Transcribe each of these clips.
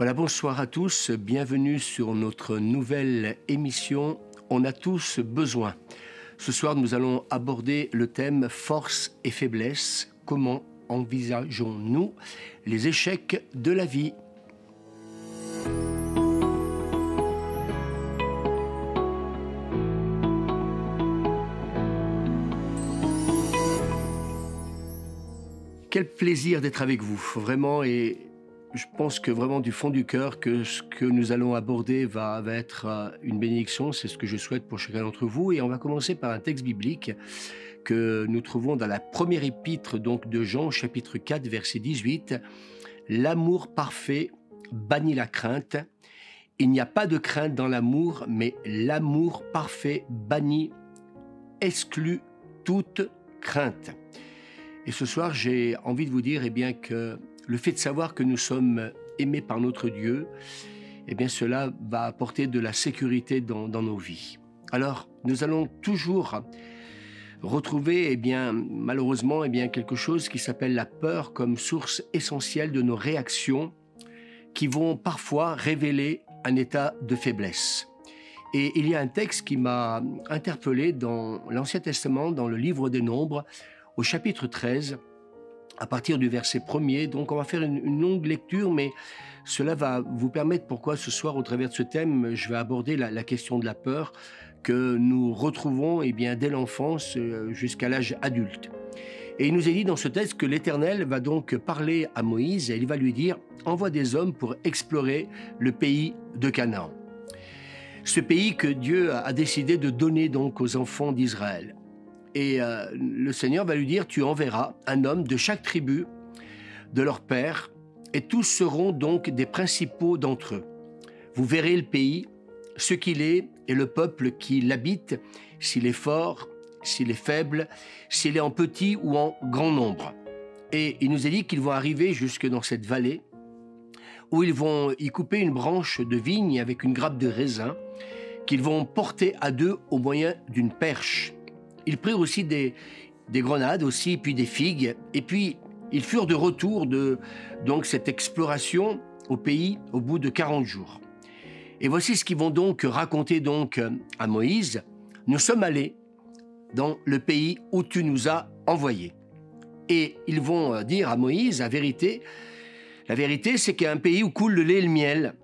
Voilà, bonsoir à tous, bienvenue sur notre nouvelle émission « On a tous besoin ». Ce soir, nous allons aborder le thème « Force et faiblesse ». Comment envisageons-nous les échecs de la vie ? Quel plaisir d'être avec vous, vraiment, et je pense que vraiment du fond du cœur que ce que nous allons aborder va être une bénédiction, c'est ce que je souhaite pour chacun d'entre vous. Et on va commencer par un texte biblique que nous trouvons dans la première épître donc, de Jean, chapitre 4, verset 18. « L'amour parfait bannit la crainte. Il n'y a pas de crainte dans l'amour, mais l'amour parfait bannit, exclut toute crainte. » Et ce soir, j'ai envie de vous dire que le fait de savoir que nous sommes aimés par notre Dieu, cela va apporter de la sécurité dans nos vies. Alors, nous allons toujours retrouver malheureusement quelque chose qui s'appelle la peur comme source essentielle de nos réactions qui vont parfois révéler un état de faiblesse. Et il y a un texte qui m'a interpellé dans l'Ancien Testament, dans le livre des Nombres, au chapitre 13, à partir du verset 1er. Donc on va faire une longue lecture, mais cela va vous permettre pourquoi ce soir, au travers de ce thème, je vais aborder la question de la peur que nous retrouvons dès l'enfance jusqu'à l'âge adulte. Et il nous est dit dans ce texte que l'Éternel va donc parler à Moïse et il va lui dire « Envoie des hommes pour explorer le pays de Canaan ». Ce pays que Dieu a décidé de donner donc aux enfants d'Israël. Et le Seigneur va lui dire, tu enverras un homme de chaque tribu de leur père, et tous seront donc des principaux d'entre eux. Vous verrez le pays, ce qu'il est, et le peuple qui l'habite, s'il est fort, s'il est faible, s'il est en petit ou en grand nombre. Et il nous est dit qu'ils vont arriver jusque dans cette vallée, où ils vont y couper une branche de vigne avec une grappe de raisin, qu'ils vont porter à deux au moyen d'une perche. Ils prirent aussi des grenades aussi, puis des figues, et puis ils furent de retour de donc cette exploration au pays au bout de 40 jours. Et voici ce qu'ils vont donc raconter donc à Moïse. Nous sommes allés dans le pays où tu nous as envoyés. Et ils vont dire à Moïse la vérité, c'est qu'il y a un pays où coule le lait et le miel,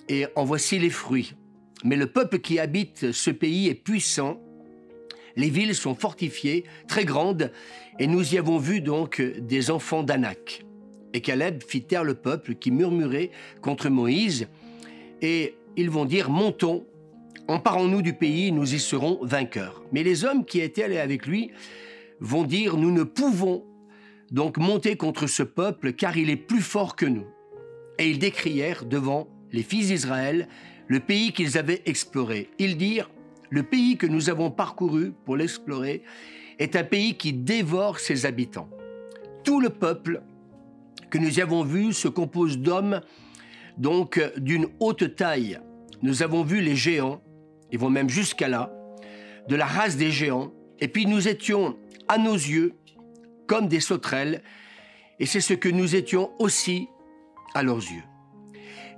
et en voici les fruits. Mais le peuple qui habite ce pays est puissant. Les villes sont fortifiées, très grandes, et nous y avons vu donc des enfants d'Anak. Et Caleb fit taire le peuple qui murmurait contre Moïse, et ils vont dire « Montons, emparons-nous du pays, nous y serons vainqueurs. » Mais les hommes qui étaient allés avec lui vont dire « Nous ne pouvons donc monter contre ce peuple, car il est plus fort que nous. » Et ils décrièrent devant les fils d'Israël le pays qu'ils avaient exploré. Ils dirent « Le pays que nous avons parcouru pour l'explorer est un pays qui dévore ses habitants. Tout le peuple que nous y avons vu se compose d'hommes donc d'une haute taille. Nous avons vu les géants, ils vont même jusqu'à là, de la race des géants, et puis nous étions à nos yeux comme des sauterelles, et c'est ce que nous étions aussi à leurs yeux. »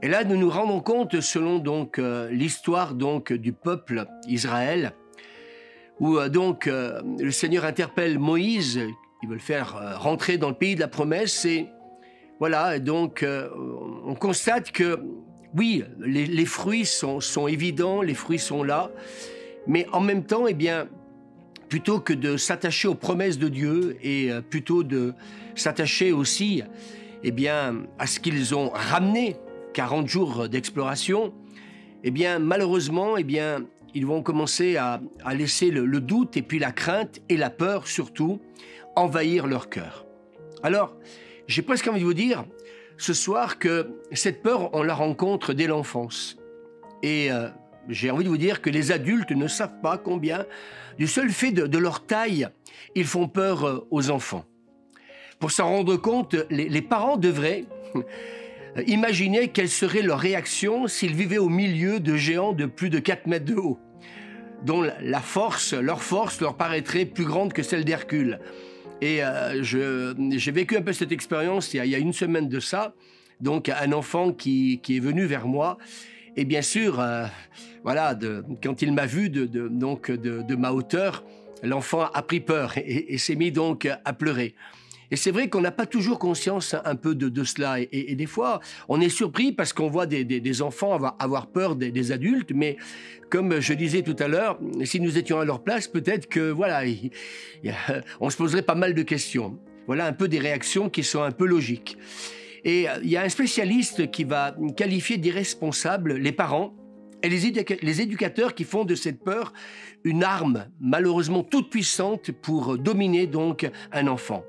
Et là, nous nous rendons compte, selon donc l'histoire donc du peuple Israël, où le Seigneur interpelle Moïse, il veut le faire rentrer dans le pays de la promesse, et voilà, donc on constate que oui, les fruits sont évidents, les fruits sont là, mais en même temps, plutôt que de s'attacher aux promesses de Dieu et plutôt de s'attacher aussi à ce qu'ils ont ramené, 40 jours d'exploration, malheureusement, ils vont commencer à laisser le doute et puis la crainte et la peur surtout envahir leur cœur. Alors, j'ai presque envie de vous dire ce soir que cette peur, on la rencontre dès l'enfance. Et j'ai envie de vous dire que les adultes ne savent pas combien, du seul fait de leur taille, ils font peur aux enfants. Pour s'en rendre compte, les parents devraient imaginez quelle serait leur réaction s'ils vivaient au milieu de géants de plus de 4 mètres de haut, dont leur force leur paraîtrait plus grande que celle d'Hercule. Et j'ai vécu un peu cette expérience il y a une semaine de ça, donc un enfant qui est venu vers moi. Et bien sûr, voilà, quand il m'a vu de ma hauteur, l'enfant a pris peur et s'est mis donc à pleurer. Et c'est vrai qu'on n'a pas toujours conscience un peu de cela. Et des fois, on est surpris parce qu'on voit des enfants avoir peur des adultes. Mais comme je disais tout à l'heure, si nous étions à leur place, peut-être que voilà, on se poserait pas mal de questions. Voilà un peu des réactions qui sont un peu logiques. Et il y a un spécialiste qui va qualifier d'irresponsables les parents et les éducateurs qui font de cette peur une arme malheureusement toute puissante pour dominer donc un enfant.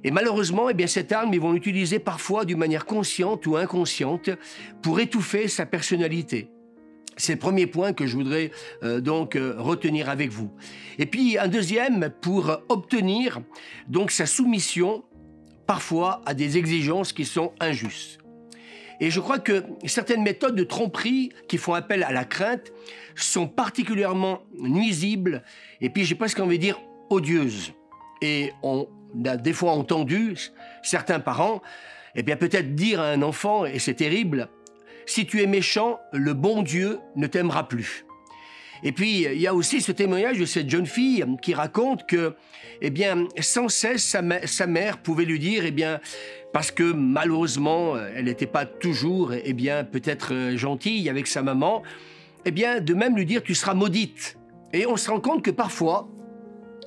Et malheureusement, eh bien, cette arme, ils vont l'utiliser parfois d'une manière consciente ou inconsciente pour étouffer sa personnalité. C'est le premier point que je voudrais retenir avec vous. Et puis un deuxième, pour obtenir donc sa soumission parfois à des exigences qui sont injustes. Et je crois que certaines méthodes de tromperie qui font appel à la crainte sont particulièrement nuisibles et puis j'ai presque envie de dire odieuses. Et on a des fois entendu certains parents peut-être dire à un enfant, et c'est terrible, « Si tu es méchant, le bon Dieu ne t'aimera plus ». Et puis, il y a aussi ce témoignage de cette jeune fille qui raconte que, sans cesse, sa mère pouvait lui dire, parce que malheureusement, elle n'était pas toujours, peut-être gentille avec sa maman, de même lui dire, tu seras maudite. Et on se rend compte que parfois,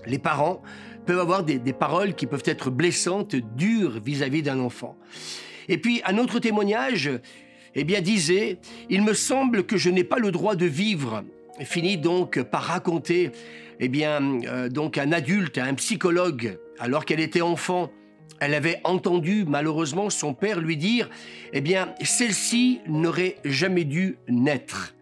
les parents peuvent avoir des paroles qui peuvent être blessantes, dures vis-à-vis d'un enfant. Et puis, un autre témoignage, disait, il me semble que je n'ai pas le droit de vivre. Finit donc par raconter un adulte, un psychologue, alors qu'elle était enfant, elle avait entendu malheureusement son père lui dire celle-ci n'aurait jamais dû naître.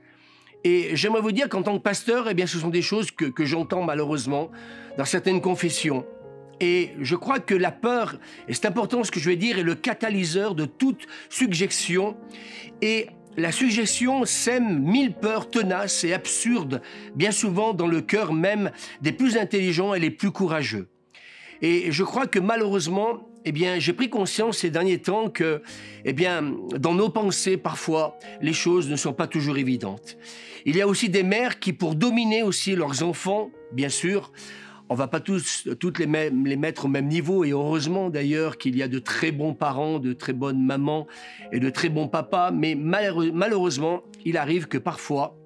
Et j'aimerais vous dire qu'en tant que pasteur, ce sont des choses que j'entends malheureusement dans certaines confessions. Et je crois que la peur, et c'est important ce que je vais dire, est le catalyseur de toute suggestion. Et la suggestion sème 1000 peurs tenaces et absurdes, bien souvent dans le cœur même des plus intelligents et les plus courageux. Et je crois que malheureusement, j'ai pris conscience ces derniers temps que, dans nos pensées, parfois, les choses ne sont pas toujours évidentes. Il y a aussi des mères qui, pour dominer aussi leurs enfants, bien sûr, on ne va pas toutes les mettre au même niveau, et heureusement d'ailleurs qu'il y a de très bons parents, de très bonnes mamans et de très bons papas, mais malheureusement, il arrive que parfois,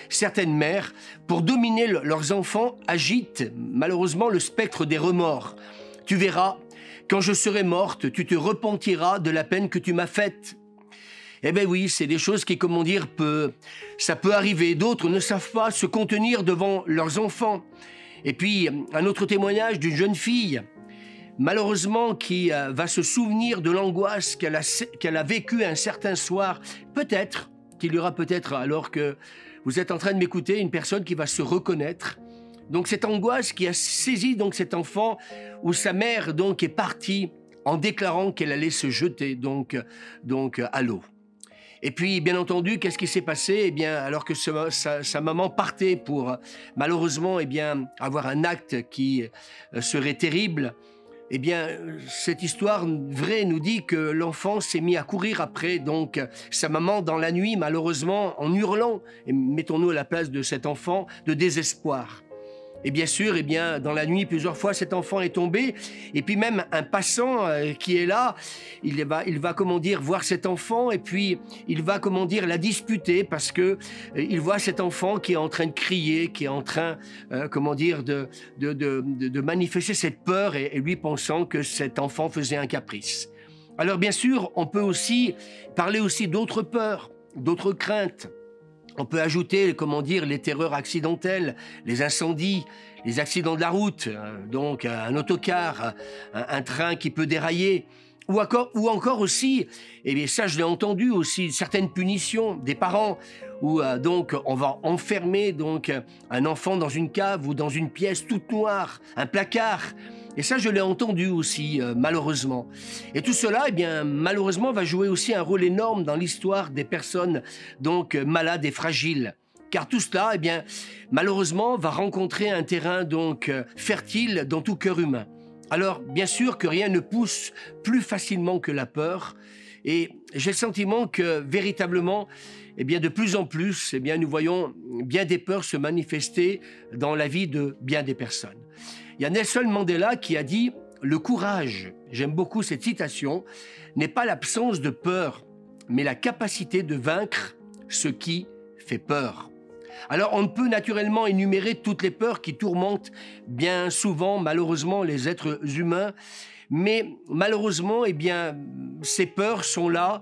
certaines mères, pour dominer leurs enfants, agitent malheureusement le spectre des remords. Tu verras, quand je serai morte, tu te repentiras de la peine que tu m'as faite. Oui, c'est des choses qui, ça peut arriver. D'autres ne savent pas se contenir devant leurs enfants. Et puis, un autre témoignage d'une jeune fille, malheureusement, qui va se souvenir de l'angoisse qu'elle a vécue un certain soir. Peut-être qu'il y aura alors que vous êtes en train de m'écouter, une personne qui va se reconnaître. Donc, cette angoisse qui a saisi donc cet enfant, où sa mère donc est partie en déclarant qu'elle allait se jeter donc à l'eau. Et puis, bien entendu, qu'est-ce qui s'est passé ? Alors que sa maman partait pour, malheureusement, avoir un acte qui serait terrible, cette histoire vraie nous dit que l'enfant s'est mis à courir après donc sa maman dans la nuit, malheureusement, en hurlant. Et mettons-nous à la place de cet enfant de désespoir. Et bien sûr, dans la nuit, plusieurs fois, cet enfant est tombé. Et puis même un passant qui est là, il va voir cet enfant et puis il va, la disputer parce que il voit cet enfant qui est en train de crier, qui est en train, de manifester cette peur et lui pensant que cet enfant faisait un caprice. Alors bien sûr, on peut aussi parler aussi d'autres peurs, d'autres craintes. On peut ajouter, les terreurs accidentelles, les incendies, les accidents de la route, donc un autocar, un train qui peut dérailler, ou encore aussi, ça je l'ai entendu aussi, certaines punitions des parents, où on va enfermer un enfant dans une cave ou dans une pièce toute noire, un placard. Et ça, je l'ai entendu aussi, malheureusement. Et tout cela, malheureusement, va jouer aussi un rôle énorme dans l'histoire des personnes malades et fragiles. Car tout cela, malheureusement, va rencontrer un terrain fertile dans tout cœur humain. Alors, bien sûr que rien ne pousse plus facilement que la peur. Et j'ai le sentiment que véritablement, eh bien, de plus en plus, eh bien, nous voyons bien des peurs se manifester dans la vie de bien des personnes. Il y a Nelson Mandela qui a dit « Le courage », j'aime beaucoup cette citation, n'est pas l'absence de peur, mais la capacité de vaincre ce qui fait peur. Alors, on ne peut naturellement énumérer toutes les peurs qui tourmentent bien souvent, malheureusement, les êtres humains, mais malheureusement, eh bien, ces peurs sont là,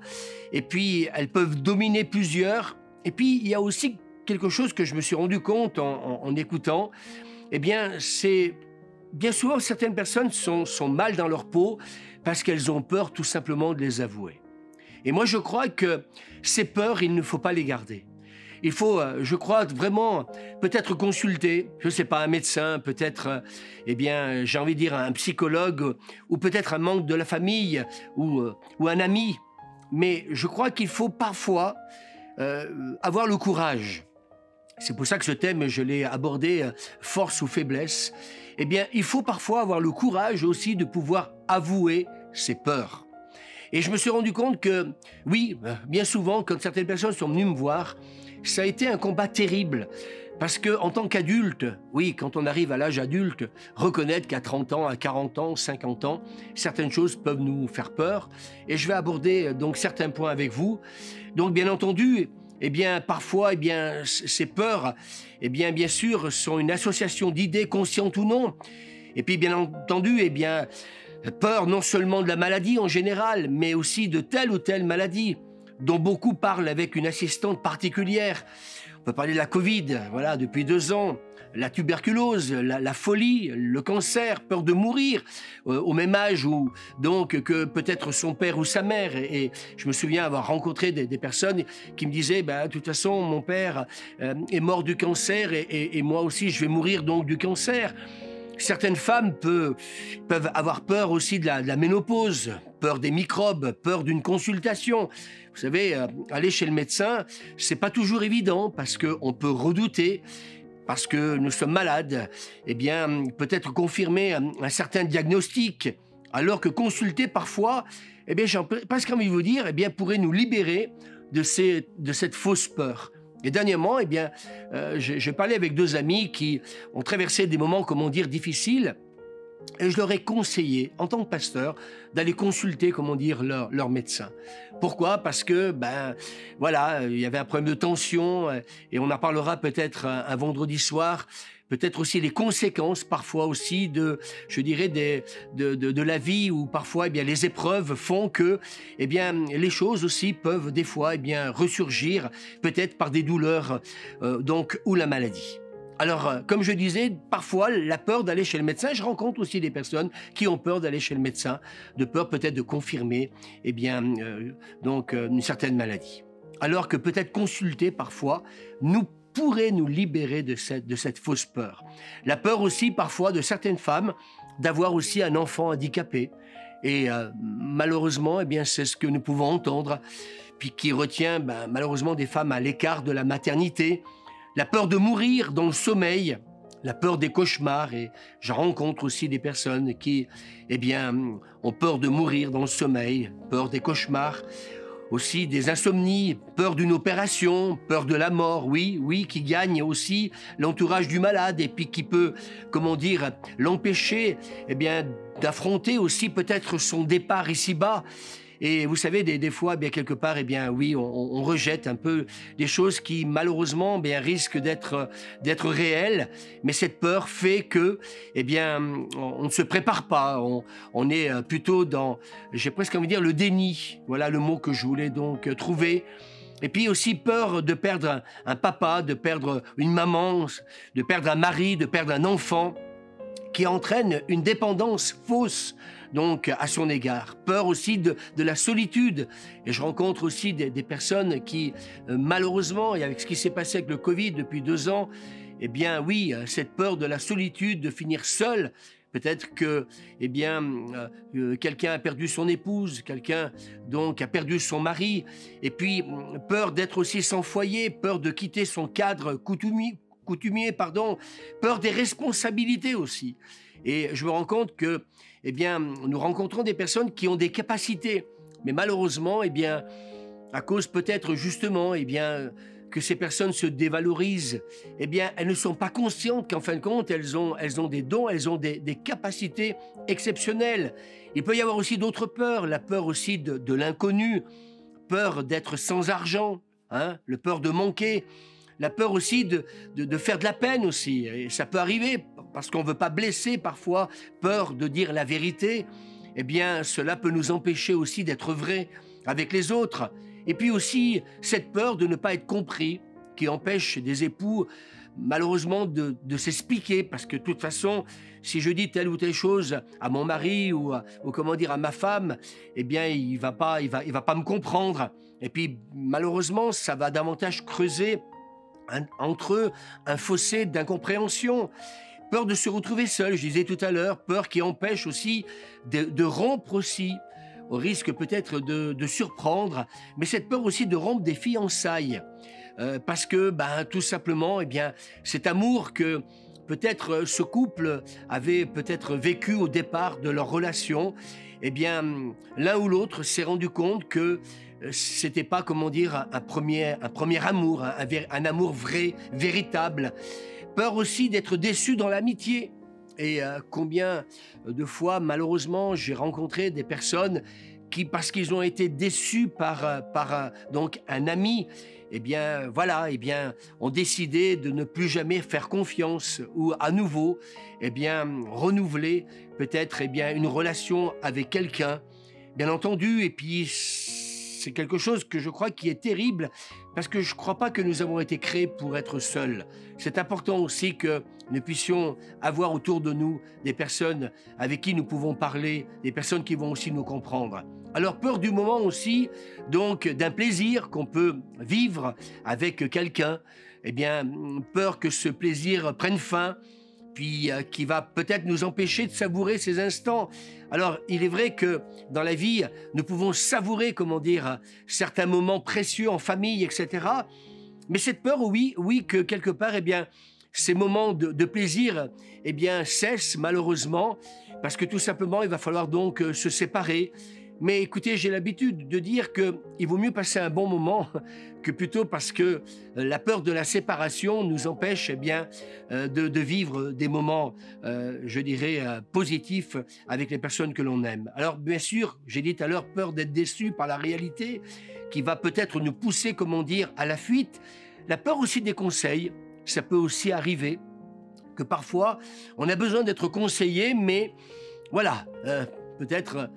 et puis elles peuvent dominer plusieurs. Et puis, il y a aussi quelque chose que je me suis rendu compte en écoutant, eh bien, c'est bien souvent certaines personnes sont mal dans leur peau parce qu'elles ont peur tout simplement de les avouer. Et moi, je crois que ces peurs, il ne faut pas les garder. Il faut, je crois, vraiment peut-être consulter, je ne sais pas, un médecin, peut-être, eh bien, j'ai envie de dire un psychologue, ou peut-être un membre de la famille, ou un ami. Mais je crois qu'il faut parfois avoir le courage. C'est pour ça que ce thème, je l'ai abordé, force ou faiblesse. Eh bien, il faut parfois avoir le courage aussi de pouvoir avouer ses peurs. Et je me suis rendu compte que, oui, bien souvent, quand certaines personnes sont venues me voir, ça a été un combat terrible. Parce qu'en tant qu'adulte, oui, quand on arrive à l'âge adulte, reconnaître qu'à 30 ans, à 40 ans, 50 ans, certaines choses peuvent nous faire peur. Et je vais aborder donc certains points avec vous. Donc, bien entendu, eh bien, parfois, eh bien, ces peurs, eh bien sûr, sont une association d'idées, conscientes ou non. Et puis, bien entendu, eh bien, peur non seulement de la maladie en général, mais aussi de telle ou telle maladie, dont beaucoup parlent avec une assistante particulière. On peut parler de la Covid, voilà, depuis 2 ans, la tuberculose, la folie, le cancer, peur de mourir, au même âge où, donc, que peut-être son père ou sa mère. Et je me souviens avoir rencontré des personnes qui me disaient, de toute façon, mon père est mort du cancer et moi aussi, je vais mourir donc du cancer. Certaines femmes peuvent avoir peur aussi de la ménopause, peur des microbes, peur d'une consultation. Vous savez, aller chez le médecin, c'est pas toujours évident parce qu'on peut redouter, parce que nous sommes malades, eh bien, peut-être confirmer un certain diagnostic, alors que consulter parfois, eh bien, j'ai presque envie de vous dire, eh bien, pourrait nous libérer de cette fausse peur. Et dernièrement, eh bien, j'ai parlé avec 2 amis qui ont traversé des moments, comment dire, difficiles, et je leur ai conseillé, en tant que pasteur, d'aller consulter, comment dire, leur médecin. Pourquoi? Parce que, voilà, il y avait un problème de tension, et on en parlera peut-être un vendredi soir. Peut-être aussi les conséquences, parfois aussi, je dirais, de la vie, où parfois, eh bien, les épreuves font que, eh bien, les choses aussi peuvent, des fois, eh bien, ressurgir, peut-être par des douleurs, donc, ou la maladie. Alors, comme je disais, parfois, la peur d'aller chez le médecin, je rencontre aussi des personnes qui ont peur d'aller chez le médecin, de peur peut-être de confirmer, eh bien, donc, une certaine maladie. Alors que peut-être consulter, parfois, pourrait nous libérer de cette fausse peur. La peur aussi, parfois, de certaines femmes, d'avoir aussi un enfant handicapé. Et malheureusement, eh bien, c'est ce que nous pouvons entendre, puis qui retient, malheureusement, des femmes à l'écart de la maternité. La peur de mourir dans le sommeil, la peur des cauchemars, et je rencontre aussi des personnes qui, eh bien, ont peur de mourir dans le sommeil, peur des cauchemars, aussi des insomnies, peur d'une opération, peur de la mort, oui, qui gagne aussi l'entourage du malade et puis qui peut, comment dire, l'empêcher, eh bien, d'affronter aussi peut-être son départ ici-bas. Et vous savez, des fois, eh bien, quelque part, eh bien, oui, on rejette un peu des choses qui, malheureusement, eh bien, risquent d'être réelles. Mais cette peur fait que, eh bien, on ne se prépare pas. On est plutôt dans, j'ai presque envie de dire, le déni. Voilà le mot que je voulais donc trouver. Et puis aussi peur de perdre un papa, de perdre une maman, de perdre un mari, de perdre un enfant, qui entraîne une dépendance fausse donc à son égard. Peur aussi de la solitude. Et je rencontre aussi des personnes qui, malheureusement, et avec ce qui s'est passé avec le Covid depuis 2 ans, eh bien oui, cette peur de la solitude, de finir seul. Peut-être que, eh bien, quelqu'un a perdu son épouse, quelqu'un donc a perdu son mari, et puis peur d'être aussi sans foyer, peur de quitter son cadre coutumier, peur des responsabilités aussi. Et je me rends compte que, eh bien, nous rencontrons des personnes qui ont des capacités, mais malheureusement, eh bien, à cause peut-être justement, eh bien, que ces personnes se dévalorisent, eh bien, elles ne sont pas conscientes qu'en fin de compte, elles ont des dons, elles ont des capacités exceptionnelles. Il peut y avoir aussi d'autres peurs, la peur aussi de l'inconnu, peur d'être sans argent, hein, le peur de manquer, la peur aussi de faire de la peine aussi. Et ça peut arriver parce qu'on ne veut pas blesser parfois, peur de dire la vérité. Eh bien, cela peut nous empêcher aussi d'être vrais avec les autres. Et puis aussi, cette peur de ne pas être compris qui empêche des époux, malheureusement, de s'expliquer. Parce que de toute façon, si je dis telle ou telle chose à mon mari ou comment dire, à ma femme, eh bien, il va pas me comprendre. Et puis, malheureusement, ça va davantage creuser entre eux un fossé d'incompréhension. Peur de se retrouver seul, je disais tout à l'heure, peur qui empêche aussi de rompre aussi, au risque peut-être de surprendre, mais cette peur aussi de rompre des fiançailles. Parce que, tout simplement, eh bien, cet amour que peut-être ce couple avait peut-être vécu au départ de leur relation, eh bien, l'un ou l'autre s'est rendu compte que c'était pas, comment dire, un premier amour, un amour vrai, véritable. Peur aussi d'être déçu dans l'amitié. Et combien de fois, malheureusement, j'ai rencontré des personnes qui, parce qu'ils ont été déçus par donc un ami, eh bien, voilà, eh bien, ont décidé de ne plus jamais faire confiance ou à nouveau, eh bien, renouveler peut-être, eh bien, une relation avec quelqu'un, bien entendu. Et puis, c'est quelque chose que je crois qui est terrible parce que je ne crois pas que nous avons été créés pour être seuls. C'est important aussi que nous puissions avoir autour de nous des personnes avec qui nous pouvons parler, des personnes qui vont aussi nous comprendre. Alors, peur du moment aussi, donc d'un plaisir qu'on peut vivre avec quelqu'un, eh bien, peur que ce plaisir prenne fin, puis qui va peut-être nous empêcher de savourer ces instants. Alors, il est vrai que dans la vie, nous pouvons savourer, comment dire, certains moments précieux en famille, etc. Mais cette peur, oui, que quelque part, eh bien, ces moments de plaisir, eh bien, cessent malheureusement, parce que tout simplement, il va falloir donc se séparer. Mais écoutez, j'ai l'habitude de dire qu'il vaut mieux passer un bon moment que plutôt parce que la peur de la séparation nous empêche eh bien, de vivre des moments, je dirais, positifs avec les personnes que l'on aime. Alors bien sûr, j'ai dit tout à l'heure, peur d'être déçu par la réalité qui va peut-être nous pousser, comment dire, à la fuite. La peur aussi des conseils, ça peut aussi arriver que parfois on a besoin d'être conseillé, mais voilà, peut-être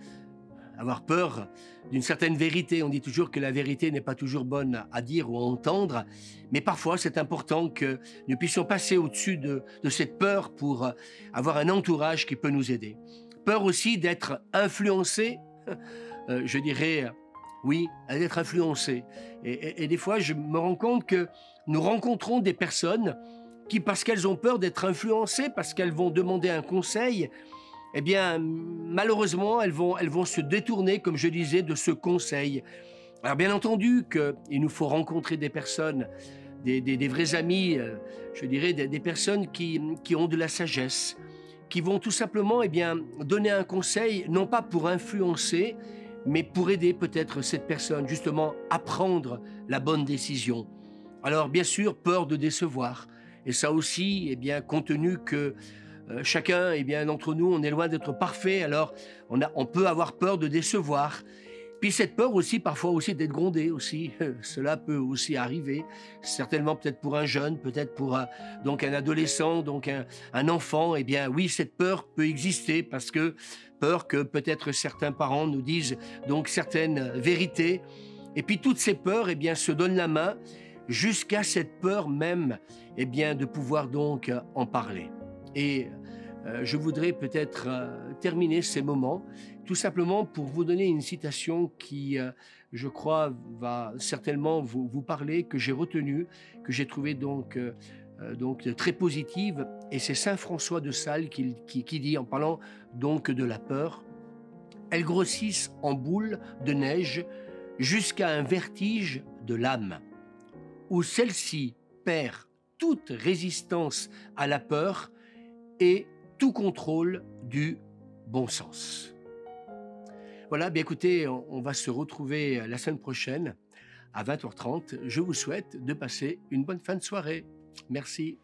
avoir peur d'une certaine vérité. On dit toujours que la vérité n'est pas toujours bonne à dire ou à entendre, mais parfois c'est important que nous puissions passer au-dessus de cette peur pour avoir un entourage qui peut nous aider. Peur aussi d'être influencé, je dirais, oui, d'être influencé. Et des fois, je me rends compte que nous rencontrons des personnes qui, parce qu'elles ont peur d'être influencées, parce qu'elles vont demander un conseil, eh bien, malheureusement, elles vont se détourner, comme je disais, de ce conseil. Alors, bien entendu qu'il nous faut rencontrer des personnes, des vrais amis, je dirais, des personnes qui ont de la sagesse, qui vont tout simplement, eh bien, donner un conseil, non pas pour influencer, mais pour aider peut-être cette personne, justement, à prendre la bonne décision. Alors, bien sûr, peur de décevoir. Et ça aussi, eh bien, compte tenu que chacun, eh bien, d'entre nous, on est loin d'être parfait, alors on peut avoir peur de décevoir. Puis cette peur aussi, parfois aussi d'être grondé aussi, cela peut aussi arriver, certainement peut-être pour un jeune, peut-être pour donc un adolescent, donc un enfant, eh bien oui, cette peur peut exister parce que peur que peut-être certains parents nous disent donc certaines vérités, et puis toutes ces peurs, eh bien, se donnent la main jusqu'à cette peur même, eh bien, de pouvoir donc en parler. Et je voudrais peut-être terminer ces moments tout simplement pour vous donner une citation qui, je crois, va certainement vous parler, que j'ai retenue, que j'ai trouvée donc très positive. Et c'est saint François de Sales qui dit, en parlant donc de la peur, « Elles grossissent en boule de neige jusqu'à un vertige de l'âme, où celle-ci perd toute résistance à la peur et tout contrôle du bon sens. Voilà, bien écoutez, on va se retrouver la semaine prochaine à 20h30. Je vous souhaite de passer une bonne fin de soirée. Merci.